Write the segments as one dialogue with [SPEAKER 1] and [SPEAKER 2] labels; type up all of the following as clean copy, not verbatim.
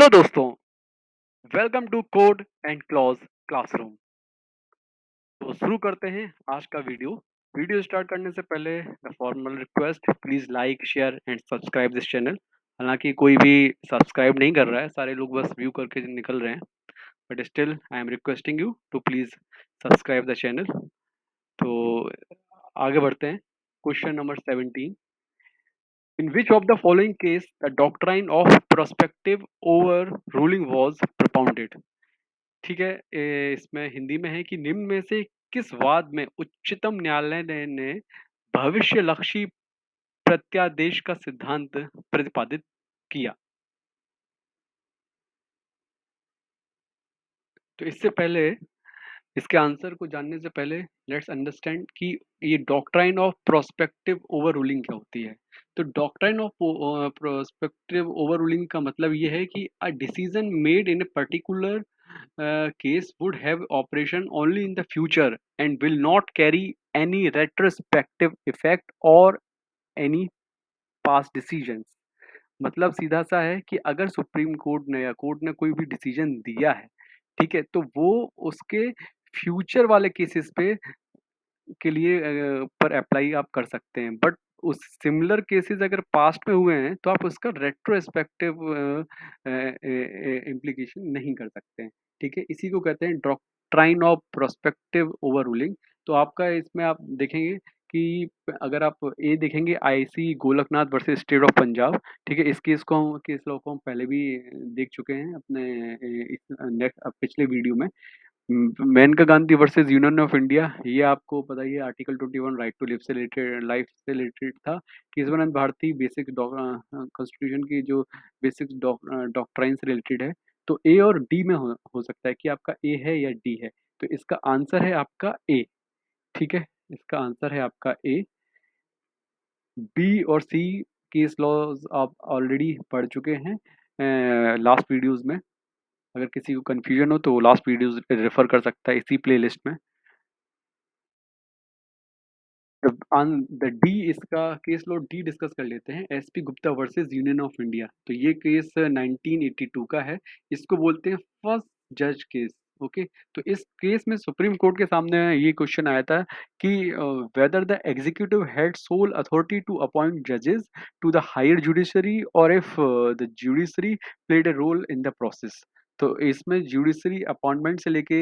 [SPEAKER 1] Hello दोस्तों, welcome to code and clause classroom. तो शुरू करते हैं आज का वीडियो स्टार्ट करने से पहले the formal request, please like share and subscribe this channel. हालांकि कोई भी सब्सक्राइब नहीं कर रहा है, सारे लोग बस व्यू करके निकल रहे हैं, but still I am requesting you to please subscribe the channel. तो आगे बढ़ते हैं। Question number 17। In which of the following case the doctrine of prospective overruling was propounded? ठीक है, इसमें हिंदी में है कि निम्न में से किस वाद में उच्चतम न्यायालय ने भविष्य लक्षी प्रत्यादेश का सिद्धांत प्रतिपादित किया? तो इससे पहले, इसके आंसर को जानने से पहले लेट्स अंडरस्टैंड कि ये doctrine of prospective over ruling क्या होती है। तो doctrine of prospective over ruling का मतलब ये है कि a decision made in a particular case would have operation only in the future and will not carry any retrospective effect or any past decisions। मतलब सीधा सा है कि अगर सुप्रीम कोर्ट ने या कोर्ट ने कोई भी डिसीजन दिया है, ठीक है, तो वो उसके फ्यूचर वाले केसेस पे के लिए पर अप्लाई आप कर सकते हैं, बट उस सिमिलर केसेस अगर पास्ट में हुए हैं तो आप उसका रेट्रोस्पेक्टिव इम्प्लीकेशन नहीं कर सकते हैं। ठीक है, इसी को कहते हैं doctrine of prospective over ruling. तो आपका इसमें आप देखेंगे कि अगर आप ये देखेंगे IC Golaknath versus state of Punjab, ठीक है, इस केस लॉ को हम पहले भी देख चुके हैं अपने इस नेक्स्ट पिछले वीडियो में। Maneka Gandhi versus union of India, ये आपको पता ही है, आर्टिकल 21 राइट टू लाइफ से रिलेटेड था। केशवानंद भारती बेसिक कॉन्स्टिट्यूशन की जो बेसिक डॉक्ट्राइन से रिलेटेड है। तो ए और डी में हो सकता है कि आपका ए है या डी है। तो इसका आंसर है आपका ए। ठीक है, इसका आंसर है आपका ए। बी और सी केस लॉज आप ऑलरेडी पढ़ चुके हैं लास्ट वीडियोस में। अगर किसी को कंफ्यूजन हो तो लास्ट वीडियोस रेफर कर सकता है इसी प्लेलिस्ट में। द डी, इसका केस लो डी डिस्कस कर लेते हैं, SP Gupta versus union of India. तो ये केस 1982 का है। इसको बोलते हैं फर्स्ट जज केस। ओके, तो इस केस में सुप्रीम कोर्ट के सामने ये क्वेश्चन आया था कि whether the executive had sole authority to appoint जजेस टू द हायर जुडिशरी और if the judiciary played a role in the process. तो इसमें जुडिशरी अपॉइंटमेंट से लेके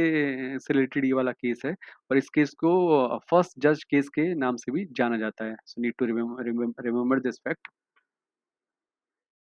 [SPEAKER 1] से रिलेटेड ये वाला केस है, और इस केस को फर्स्ट जज केस के नाम से भी जाना जाता है। So need to remember this fact.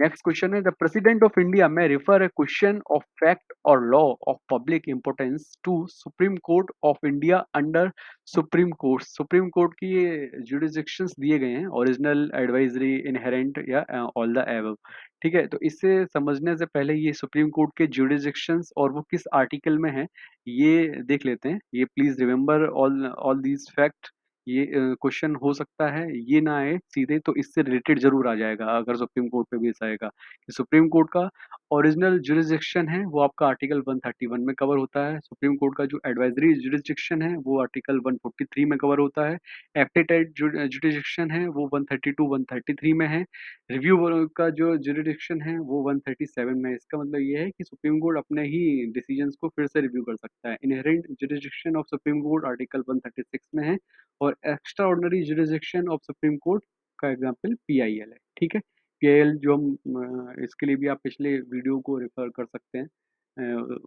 [SPEAKER 1] Next question है, द प्रेसिडेंट ऑफ इंडिया में refer a question of fact और law of public importance to supreme court of India under supreme court. Supreme court की ये jurisdictions दिए गए हैं, original, advisory, inherent या all the above. ठीक है, तो इसे समझने से पहले ये सुप्रीम कोर्ट के जुडिक्शंस और वो किस आर्टिकल में है ये देख लेते हैं। ये please remember all all these fact. ये क्वेश्चन हो सकता है ये ना आए सीधे, तो इससे रिलेटेड जरूर आ जाएगा अगर सुप्रीम कोर्ट पे भी ऐसा आएगा कि सुप्रीम कोर्ट का ओरिजिनल जुरिस्डिक्शन है वो आपका आर्टिकल 131 में कवर होता है। सुप्रीम कोर्ट का जो एडवाइजरी जुरिस्डिक्शन है वो आर्टिकल 143 में कवर होता है। एप्टीटाइट जुरिस्डिक्शन है वो 132 133 में है। रिव्यू का जो जुरिस्डिक्शन है वो 137 में है। इसका मतलब ये है कि सुप्रीम कोर्ट अपने ही डिसीजंस को फिर से रिव्यू कर सकता है। Inherent jurisdiction of supreme court article 136 में है, और extra ordinary jurisdiction of supreme court का एग्जांपल पीआईएल है। ठीक है, पीआईएल जो हम इसके लिए भी आप पिछले वीडियो को रेफर कर सकते हैं।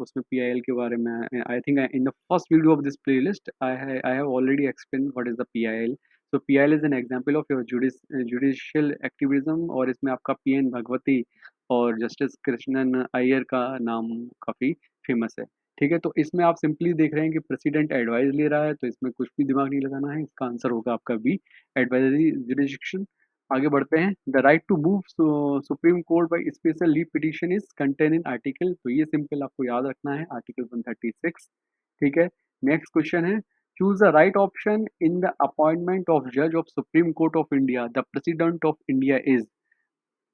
[SPEAKER 1] उसमें पीआईएल के बारे में I think in the first video of this playlist I have already explain what is the PIL. तो PIL is an example of your judicial activism, और इसमें आपका पीएन भगवती और जस्टिस कृष्णन अय्यर का नाम काफ़ी फेमस है। ठीक है, तो इसमें आप सिंपली देख रहे हैं कि प्रेसिडेंट एडवाइस ले रहा है, तो इसमें कुछ भी दिमाग नहीं लगाना है। इसका आंसर होगा आपका बी, एडवाइजरी जुरिस्डिक्शन। आगे बढ़ते हैं। The right to move Supreme Court by special leave petition is contain in article. तो ये सिंपल आपको याद रखना है, आर्टिकल 136। ठीक है, नेक्स्ट क्वेश्चन है, choose the right option in the appointment of जज of supreme court of India. The president of India is,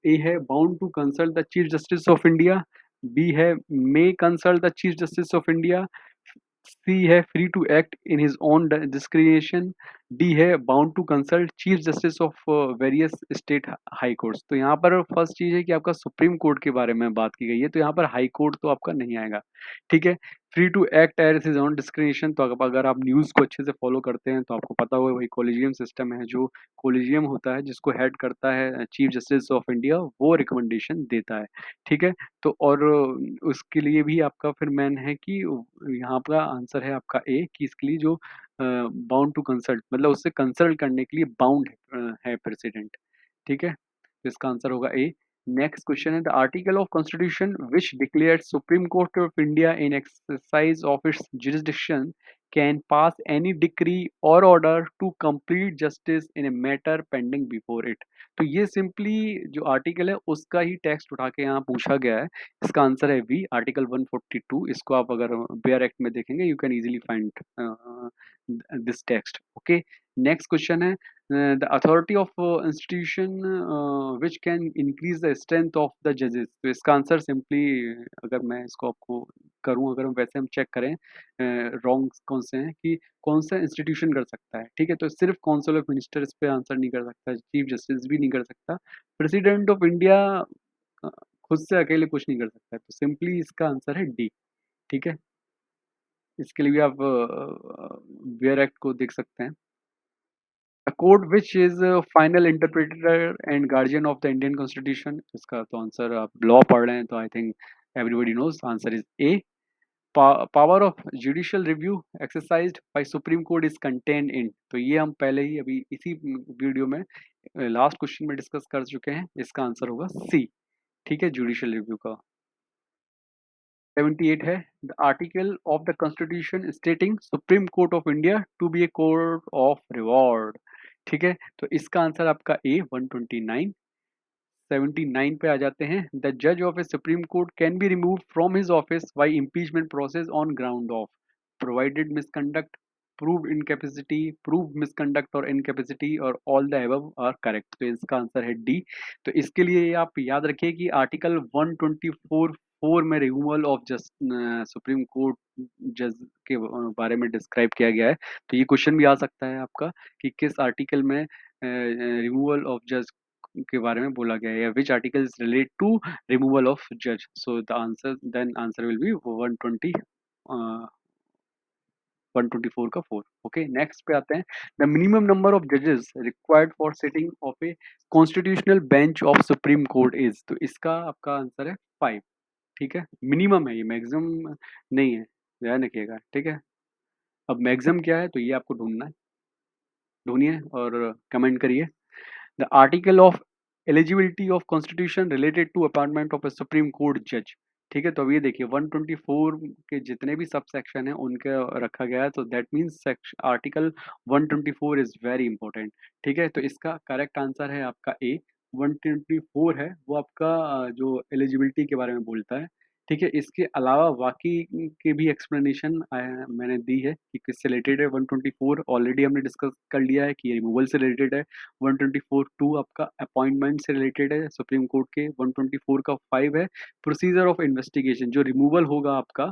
[SPEAKER 1] A है bound to consult the chief justice of India, B है may consult the chief justice of India, C है free to act in his own discretion, D है bound to consult chief justice of various state high courts. तो यहाँ पर first चीज है कि आपका सुप्रीम कोर्ट के बारे में बात की गई है, तो यहाँ पर हाई कोर्ट तो आपका नहीं आएगा। ठीक है। Free to act as his own discretion. तो अगर आप न्यूज को अच्छे से फॉलो करते हैं तो आपको पता होगा वही कॉलेजियम सिस्टम है, जो कॉलेजियम होता है जिसको हेड करता है चीफ जस्टिस ऑफ इंडिया, वो रिकमेंडेशन देता है। ठीक है। तो और उसके लिए भी आपका फिर मैन है कि यहाँ का आंसर है आपका ए, कि इसके लिए जो बाउंड टू कंसल्ट मतलब उससे कंसल्ट करने के लिए बाउंड है प्रेसिडेंट। ठीक है। तो इसका आंसर होगा ए। नेक्स्ट क्वेश्चन है the article of constitution which declare supreme court of India in exercise of its jurisdiction can pass any decree और order to complete justice in a matter pending before it. तो ये simply जो article है उसका ही text उठा के यहाँ पूछा गया है। इसका आंसर है बी, आर्टिकल 142। इसको आप अगर बेयर एक्ट में देखेंगे you can easily find this text. Okay. Next question है the authority of institution which can increase the strength of the judges। तो इसका आंसर सिंपली अगर मैं इसको आपको करूं, अगर हम वैसे हम चेक करें रॉन्ग कौन से हैं कि कौन सा इंस्टीट्यूशन कर सकता है। ठीक है। तो सिर्फ काउंसिल ऑफ मिनिस्टर इस पे आंसर नहीं कर सकता, चीफ जस्टिस भी नहीं कर सकता, प्रेसिडेंट ऑफ इंडिया खुद से अकेले कुछ नहीं कर सकता है। तो सिंपली इसका आंसर है डी। ठीक है। इसके लिए भी आप वेयर एक्ट को देख सकते हैं। A court which is a final interpreter and guardian of the Indian Constitution। इसका तो आंसर आप लॉ पढ़ रहे हैं तो I think everybody knows answer is A. Power of judicial review exercised by Supreme court is contained in. तो ये हम पहले ही अभी इसी वीडियो में लास्ट क्वेश्चन में डिस्कस कर चुके हैं। इसका आंसर होगा सी। ठीक है। जुडिशियल रिव्यू का 78 है the article of the constitution stating Supreme court of India to be a court of record. ठीक है। तो इसका आंसर आपका ए 129। 79 पे आ जाते हैं द जज of a Supreme Court can be remove from his office by impeachment process on ground of provided misconduct, proved incapacity, proved misconduct और इनकैपेसिटी और all the above are correct. तो इसका आंसर है डी। तो इसके लिए आप याद रखिए कि आर्टिकल 124(4) में removal of just supreme Court जज के बारे में डिस्क्राइब किया गया है। तो ये क्वेश्चन भी आ सकता है आपका कि किस आर्टिकल में रिमूवल ऑफ जज के बारे में बोला गया है, या which article is relate to removal of जज। So the answer then answer will be 120 124 का 4। ओके। नेक्स्ट पे आते हैं द मिनिमम नंबर ऑफ जजेस required for sitting of a constitutional bench of supreme court is. तो इसका आपका answer है 5। ठीक है। मिनिमम है, ये मैक्सिमम नहीं है, ध्यान रखिएगा। ठीक है। अब मैक्सिमम क्या है तो ये आपको ढूंढना है, ढूंढिए और कमेंट करिए। The article of eligibility of constitution related to appointment of a Supreme Court जज। ठीक है। तो अब ये देखिए 124 के जितने भी सब सेक्शन है उनके रखा गया है, तो that means article 124 is very important. ठीक है। तो इसका करेक्ट आंसर है आपका ए। 124 है वो आपका जो एलिजिबिलिटी के बारे में बोलता है। ठीक है। इसके अलावा बाकी के भी एक्सप्लेनेशन मैंने दी है कि किससे रिलेटेड है। 124 ऑलरेडी हमने डिस्कस कर लिया है कि रिमूवल से रिलेटेड है। 124 टू आपका अपॉइंटमेंट से रिलेटेड है सुप्रीम कोर्ट के। 124 का 5 है प्रोसीजर ऑफ इन्वेस्टिगेशन, जो रिमूवल होगा आपका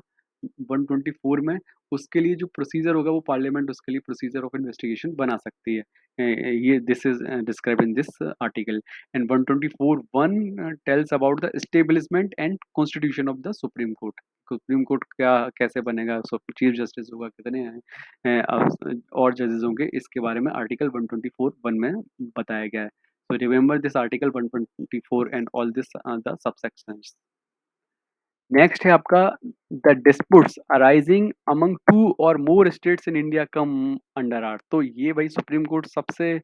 [SPEAKER 1] 124 में, उसके लिए जो प्रोसीजर होगा वो पार्लियामेंट उसके लिए प्रोसीजर ऑफ इन्वेस्टिगेशन बना सकती है। ये this is describe in this article. And 124(1) tells about the establishment and constitution of the supreme court. Supreme court क्या कैसे बनेगा, चीफ जस्टिस होगा, कितने और जजेस होंगे, इसके बारे में आर्टिकल 124(1) में बताया गया है। So remember this article 124 and all this the subsections। Next है आपका the disputes arising among two और more states in India come under are. तो ये भाई सुप्रीम कोर्ट सबसे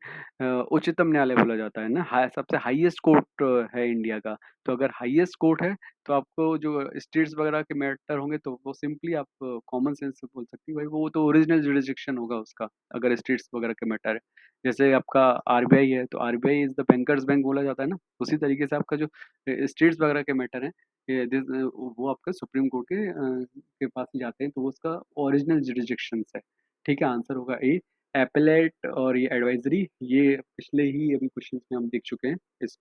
[SPEAKER 1] उच्चतम न्यायालय बोला जाता है ना, सबसे हाईएस्ट कोर्ट है इंडिया का। तो अगर हाईएस्ट कोर्ट है तो आपको जो स्टेट्स वगैरह के मैटर होंगे तो वो सिंपली आप कॉमन सेंस से बोल सकती है भाई वो तो ओरिजिनल जुरिस्डिक्शन होगा उसका, अगर स्टेट्स वगैरह के मैटर है। जैसे आपका आरबीआई है तो RBI is the bankers bank बोला जाता है ना, उसी तरीके से आपका जो स्टेट्स वगैरह के मैटर है वो आपका सुप्रीम कोर्ट के पास ही जाते हैं, तो वो उसका ओरिजिनल जुरिस्डिक्शन है। ठीक है। आंसर होगा ए। एपेलेट और ये एडवाइजरी, ये पिछले ही अभी क्वेश्चंस में हम देख चुके हैं इस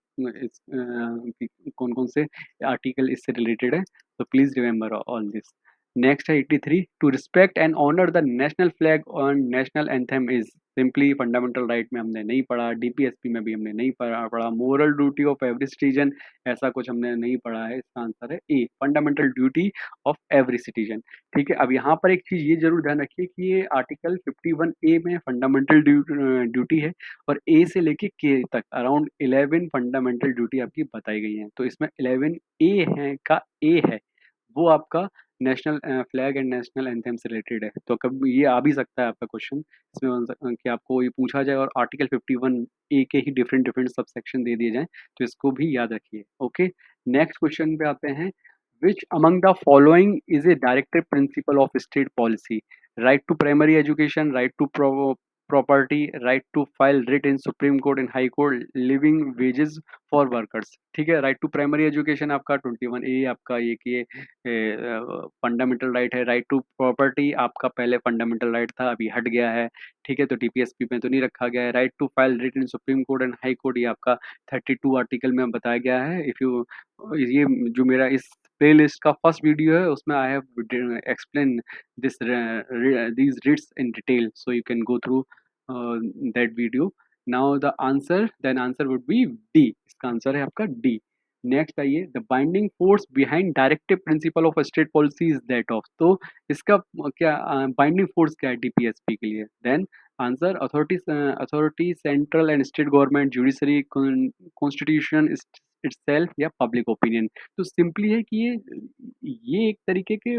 [SPEAKER 1] कौन कौन से आर्टिकल इससे रिलेटेड है। तो please remember all this. Next है 83, to respect and honour the national flag और national anthem is simply fundamental right में हमने नहीं पढ़ा, डीपीएसपी में भी हमने नहीं पढ़ा moral duty of every citizen, ऐसा कुछ हमने नहीं पढ़ा है। इसका आंसर है A, fundamental duty of every citizen. ठीक है, अब यहाँ पर एक चीज ये जरूर ध्यान रखिए कि ये आर्टिकल 51A में फंडामेंटल ड्यूटी है, और ए से लेके के तक अराउंड 11 फंडामेंटल ड्यूटी आपकी बताई गई है। तो इसमें 11A है का ए है वो आपका national flag and national anthem से रिलेटेड है। तो कभी ये आ भी सकता है आपका क्वेश्चन इसमें कि आपको ये पूछा जाए और आर्टिकल 51A के ही डिफरेंट डिफरेंट सब सेक्शन दे दिए जाएं, तो इसको भी याद रखिए। ओके, नेक्स्ट क्वेश्चन पे आते हैं। Which among the following is a directive principle of state policy? Right to primary education, right to property, right to file writ in Supreme Court and high court, living wages for workers. ठीक है, right to primary education आपका 21A आपका ये fundamental right है। Right to property आपका पहले fundamental right था, अभी हट गया है। ठीक है, तो टीपीएसपी में तो नहीं रखा गया है। Right to file writ in Supreme Court and high court ये आपका 32 आर्टिकल में बताया गया है। इफ यू ये जो मेरा इस प्ले लिस्ट का फर्स्ट वीडियो है उसमें I have explain these writs in detail, so you can go through that video. Now the answer, then answer would be D. इसका आंसर है आपका D। नेक्स्ट आइए, the binding force behind directive principle of state policy is that of. तो इसका क्या binding force क्या है DPSP के लिए? Then answer, authority central and state government, judiciary, constitution itself, या पब्लिक ओपिनियन। तो सिंपली है कि ये एक तरीके के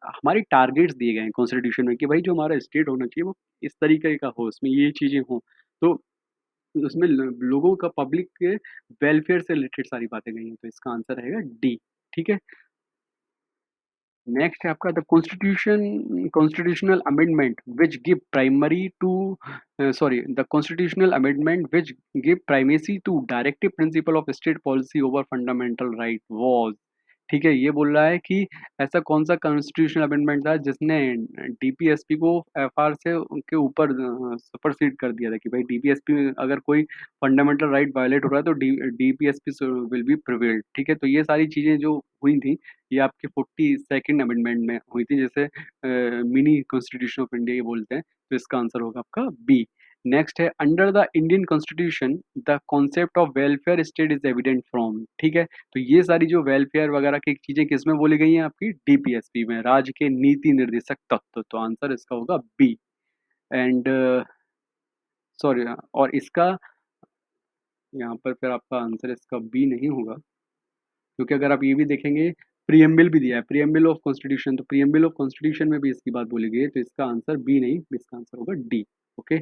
[SPEAKER 1] हमारे टारगेट्स दिए गए हैं कॉन्स्टिट्यूशन में कि भाई जो हमारा स्टेट होना चाहिए वो इस तरीके का हो, उसमें ये चीज़ें हों। तो उसमें लोगों का, पब्लिक के वेलफेयर से रिलेटेड सारी बातें गई हैं, तो इसका आंसर रहेगा डी। ठीक है, नेक्स्ट है आपका the constitutional amendment which give primary to sorry the constitutional amendment which give primacy to directive principle of state policy over fundamental right was. ठीक है, ये बोल रहा है कि ऐसा कौन सा कॉन्स्टिट्यूशनल अमेंडमेंट था जिसने डीपीएसपी को एफआर से उनके ऊपर सुपरसीड कर दिया था कि भाई डीपीएसपी अगर कोई फंडामेंटल राइट वायलेट हो रहा है तो डीपीएसपी विल बी प्रिवेल्ड। ठीक है, तो ये सारी चीज़ें जो हुई थी ये आपके 42nd अमेंडमेंट में हुई थी, जैसे मिनी कॉन्स्टिट्यूशन ऑफ इंडिया ये बोलते हैं। तो इसका आंसर होगा आपका बी। नेक्स्ट है, under the Indian constitution the concept of welfare state is evident from. ठीक है, तो ये सारी जो वेलफेयर वगैरह की चीजें किसमें बोली गई हैं आपकी डीपीएसपी में, राज्य के नीति निर्देशक तत्व। तो आंसर इसका होगा बी। एंड सॉरी, और इसका यहाँ पर फिर आपका आंसर इसका बी नहीं होगा, क्योंकि अगर आप ये भी देखेंगे प्रीएम्बल भी दिया है, प्रीएम्बल ऑफ कॉन्स्टिट्यूशन, तो प्रीएम्बल ऑफ कॉन्स्टिट्यूशन में भी इसकी बात बोली गई है, तो इसका आंसर बी नहीं, इसका आंसर होगा डी। ओके,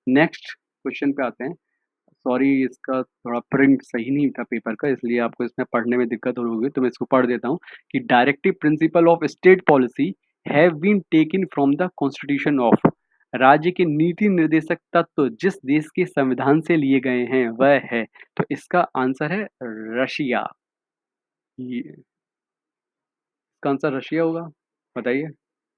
[SPEAKER 1] नेक्स्ट क्वेश्चन पे आते हैं। सॉरी, इसका थोड़ा प्रिंट सही नहीं था पेपर का, इसलिए आपको इसमें पढ़ने में दिक्कत होगी, तो मैं इसको पढ़ देता हूँ कि directive principle of state policy have been taken from the constitution of. राज्य के नीति निर्देशक तत्व जिस देश के संविधान से लिए गए हैं वह है, तो इसका आंसर है रशिया। इसका आंसर रशिया होगा, बताइए।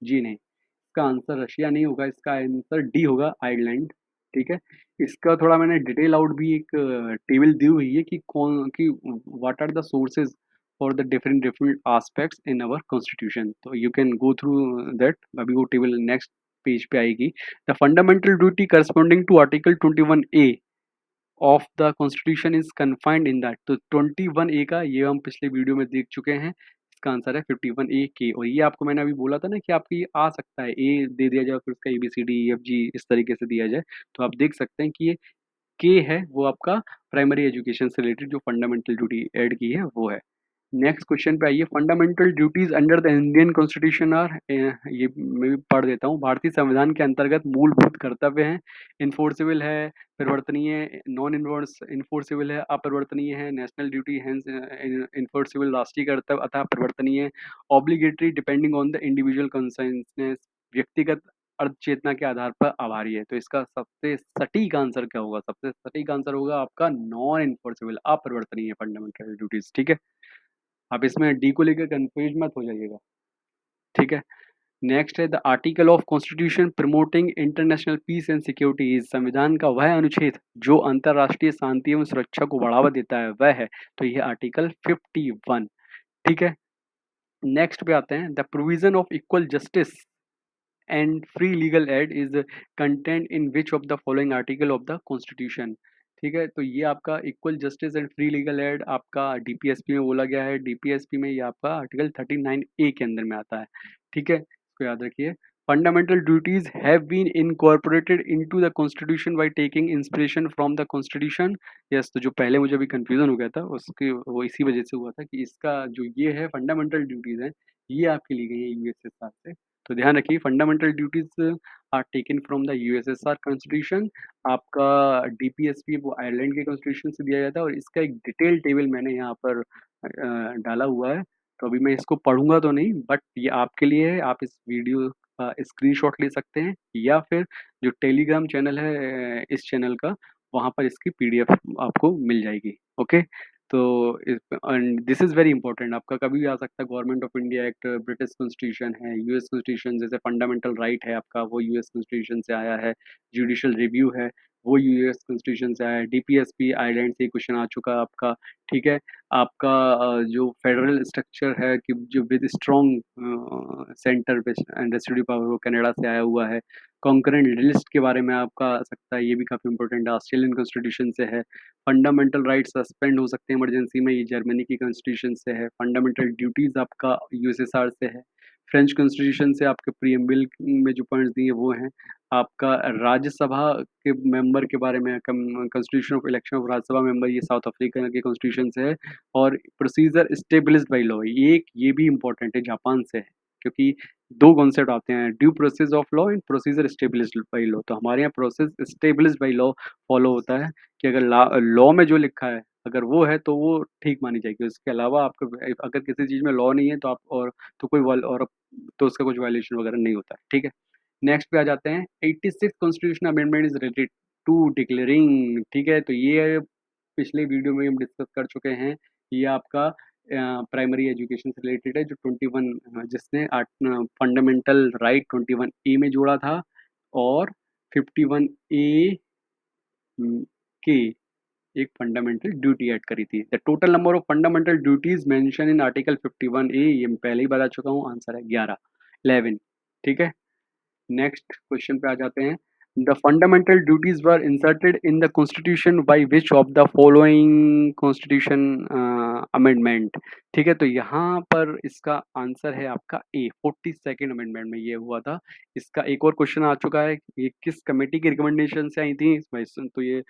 [SPEAKER 1] जी नहीं, इसका आंसर रशिया नहीं होगा, इसका आंसर डी होगा, आयरलैंड। ठीक है, इसका थोड़ा मैंने डिटेल आउट भी एक टेबल दी हुई है कि कौन कि what are the sources for the different different aspects in our constitution, तो you can go through that. अभी वो टेबल नेक्स्ट पेज पे आएगी। The fundamental duty corresponding to article 21A of the constitution is confined in that. तो 21A का ये हम पिछले वीडियो में देख चुके हैं, इसका आंसर है 51A के। और ये आपको मैंने अभी बोला था ना कि आपको ये आ सकता है ए दे दिया जाए, फिर उसका ABCDEFG इस तरीके से दिया जाए, तो आप देख सकते हैं कि ये के है वो आपका प्राइमरी एजुकेशन से रिलेटेड जो फंडामेंटल ड्यूटी ऐड की है वो है। नेक्स्ट क्वेश्चन पे आइए, fundamental duties under the Indian constitution are, ये मैं भी पढ़ देता हूँ। भारतीय संविधान के अंतर्गत मूलभूत कर्तव्य हैं, इन्फोर्सेबल है, परिवर्तनीय, नॉन इन्फोर्सेबल है, अपरिवर्तनीय है, नेशनल ड्यूटी है, इन्फोर्सेबल राष्ट्रीय कर्तव्य अतः परिवर्तनीय, obligatory depending on the individual consciousness, व्यक्तिगत अर्ध चेतना के आधार पर आभारी है। तो इसका सबसे सटीक आंसर क्या होगा? सबसे सटीक आंसर होगा आपका नॉन इन्फोर्सेबल, अपरिवर्तनीय फंडामेंटल ड्यूटीज। ठीक है, आप इसमें डी को लेकर कंफ्यूज मत हो जाइएगा। ठीक है, नेक्स्ट है the article of constitution promoting international peace and security. संविधान का वह अनुच्छेद जो अंतरराष्ट्रीय शांति एवं सुरक्षा को बढ़ावा देता है वह है, तो यह आर्टिकल 51। ठीक है, नेक्स्ट पे आते हैं, the provision of equal justice and free legal aid is content in which of the following article of the constitution. ठीक है, तो ये आपका equal justice and free legal aid आपका डीपीएसपी में बोला गया है। डीपीएसपी में ये आपका आर्टिकल 39A के अंदर में आता है। ठीक है, इसको याद रखिए। Fundamental duties have been incorporated into the constitution by taking inspiration from the constitution. Yes, तो जो पहले मुझे अभी कंफ्यूजन हो गया था उसके वो इसी वजह से हुआ था कि इसका जो ये है फंडामेंटल ड्यूटीज है, ये आपकी ली गई है यूएसएसआर से। तो ध्यान रखिए, fundamental duties are taken from the USSR constitution. आपका डीपीएसपी वो आयरलैंड के कॉन्स्टिट्यूशन से दिया गया था, और इसका एक डिटेल टेबल मैंने यहाँ पर डाला हुआ है। तो अभी मैं इसको पढ़ूंगा तो नहीं, बट ये आपके लिए है। आप इस वीडियो का स्क्रीनशॉट ले सकते हैं, या फिर जो टेलीग्राम चैनल है इस चैनल का, वहाँ पर इसकी पीडीएफ आपको मिल जाएगी। ओके, तो and this is very important. आपका कभी भी आ सकता है, government of India act, British constitution है, यूएस कॉन्स्टिट्यूशन जैसे फंडामेंटल राइट है आपका, वो यूएस कॉन्स्टिट्यूशन से आया है। जुडिशियल रिव्यू है, वो यूएस कॉन्स्टिट्यूशन से आया है। डीपीएसपी आयरलैंड से क्वेश्चन आ चुका है आपका। ठीक है, आपका जो फेडरल स्ट्रक्चर है कि जो with strong centre and residue power, वो कनाडा से आया हुआ है। कॉन्करेंट लिस्ट के बारे में आपका आ सकता है, ये भी काफ़ी इंपॉर्टेंट है, ऑस्ट्रेलियन कॉन्स्टिट्यूशन से है। फंडामेंटल राइट्स सस्पेंड हो सकते हैं इमरजेंसी में, ये जर्मनी की कॉन्स्टिट्यूशन से है। फंडामेंटल ड्यूटीज आपका यूएसएसआर से है। फ्रेंच कॉन्स्टिट्यूशन से आपके प्रीएम्बल में जो पॉइंट्स दिए वो हैं। आपका राज्यसभा के मेंबर के बारे में, constitution of election of Rajya Sabha member, ये साउथ अफ्रीका के कॉन्स्टिट्यूशन से है। और प्रोसीजर स्टेब्लिश्ड बाई लॉ, ये भी इंपॉर्टेंट है, जापान से है। क्योंकि दो कॉन्सेप्ट आते हैं, due process of law and procedure established by law. तो हमारे यहाँ process established by law follow होता है कि अगर लॉ में जो लिखा है अगर वो है तो वो ठीक मानी जाएगी। उसके अलावा आपको अगर किसी चीज़ में लॉ नहीं है तो आप और तो कोई और तो उसका कुछ वायलेशन वगैरह नहीं होता है। ठीक है, नेक्स्ट पे आ जाते हैं, 86 constitution amendment is related to declaring. ठीक है, तो ये पिछले वीडियो में हम डिस्कस कर चुके हैं। ये आपका प्राइमरी एजुकेशन से रिलेटेड है, जो 21 जिसने फंडामेंटल राइट 21A में जोड़ा था, और 51A के एक फंडामेंटल ड्यूटी ऐड करी थी। The total number of fundamental duties mention in article 51A, ये मैं पहले ही बता चुका हूँ, आंसर है 11। ठीक है, नेक्स्ट क्वेश्चन पे आ जाते हैं। The fundamental duties were inserted in the constitution by which of the following constitution amendment. ठीक है, तो यहाँ पर इसका आंसर है आपका ए, 42nd अमेंडमेंट में ये हुआ था। इसका एक और क्वेश्चन आ चुका है, ये किस कमेटी की रिकमेंडेशन से आई थी भाई? तो ये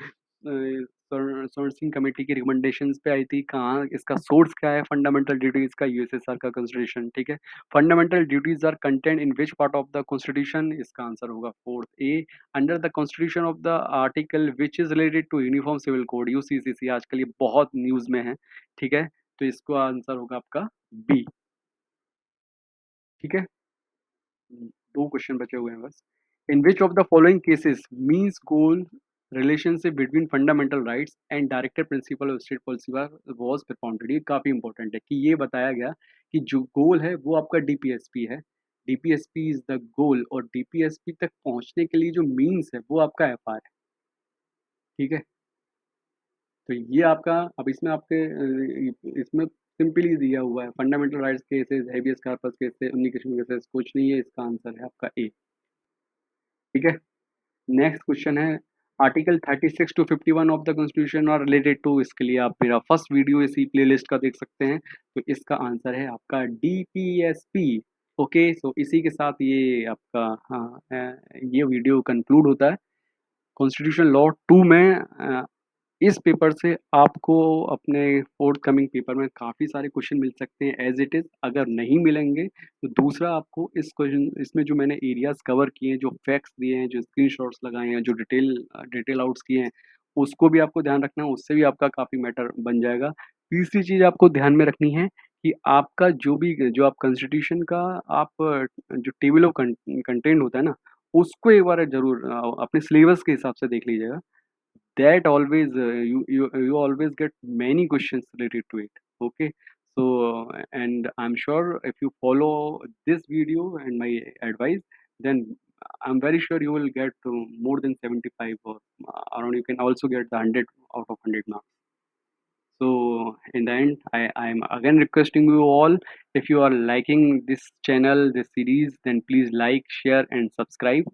[SPEAKER 1] स्वर्ण सिंह कमेटी की रिकमेंडेशंस पे आई थी। कहाँ इसका सोर्स क्या है? फंडामेंटल ड्यूटीज का यूएसएसआर का कॉन्स्टिट्यूशन। ठीक है, fundamental duties are content in which part of the constitution? इसका आंसर होगा 4th A, under the constitution of the article which is related to uniform civil code, UCCC. आजकल ये बहुत news में है। ठीक है, तो इसको आंसर होगा आपका बी। ठीक है, दो क्वेश्चन बचे हुए हैं बस। In which of the following cases means goal relationship between fundamental rights and director principle of state policy was performed? ये काफी इंपॉर्टेंट है कि ये बताया गया कि जो गोल है वो आपका डीपीएसपी है। डीपीएसपी इज द गोल, और डीपीएसपी तक पहुंचने के लिए जो मीन्स है वो आपका एफआर है। ठीक है, तो ये आपका अब इसमें आपके इसमें सिंपली दिया हुआ है, fundamental rights cases, habeas corpus cases, उन्नीस केसेस, कुछ नहीं है। इसका आंसर है आपका ए। ठीक है, नेक्स्ट क्वेश्चन है, article 36 to 51 of the constitution are related to. इसके लिए आप मेरा फर्स्ट वीडियो इसी प्लेलिस्ट का देख सकते हैं। तो इसका आंसर है आपका डीपीएसपी। ओके, सो इसी के साथ ये आपका हाँ ये वीडियो कंक्लूड होता है। कॉन्स्टिट्यूशन लॉ 2 में इस पेपर से आपको अपने फोर्थ कमिंग पेपर में काफ़ी सारे क्वेश्चन मिल सकते हैं एज इट इज़। अगर नहीं मिलेंगे तो दूसरा आपको इस क्वेश्चन इसमें जो मैंने एरियाज कवर किए हैं, जो फैक्ट्स दिए हैं, जो स्क्रीनशॉट्स लगाए हैं, जो डिटेल आउट्स किए हैं, उसको भी आपको ध्यान रखना है। उससे भी आपका काफ़ी मैटर बन जाएगा। तीसरी चीज़ आपको ध्यान में रखनी है कि आपका जो आप कॉन्स्टिट्यूशन का आप जो टेबल ऑफ कंटेंट होता है ना, उसको एक बार ज़रूर अपने सिलेबस के हिसाब से देख लीजिएगा। That always you always get many questions related to it. Okay, so and I'm sure if you follow this video and my advice, then I'm very sure you will get more than 75, or around, you can also get the 100 out of 100 marks. So in the end, I'm again requesting you all, if you are liking this channel, this series, then please like, share and subscribe.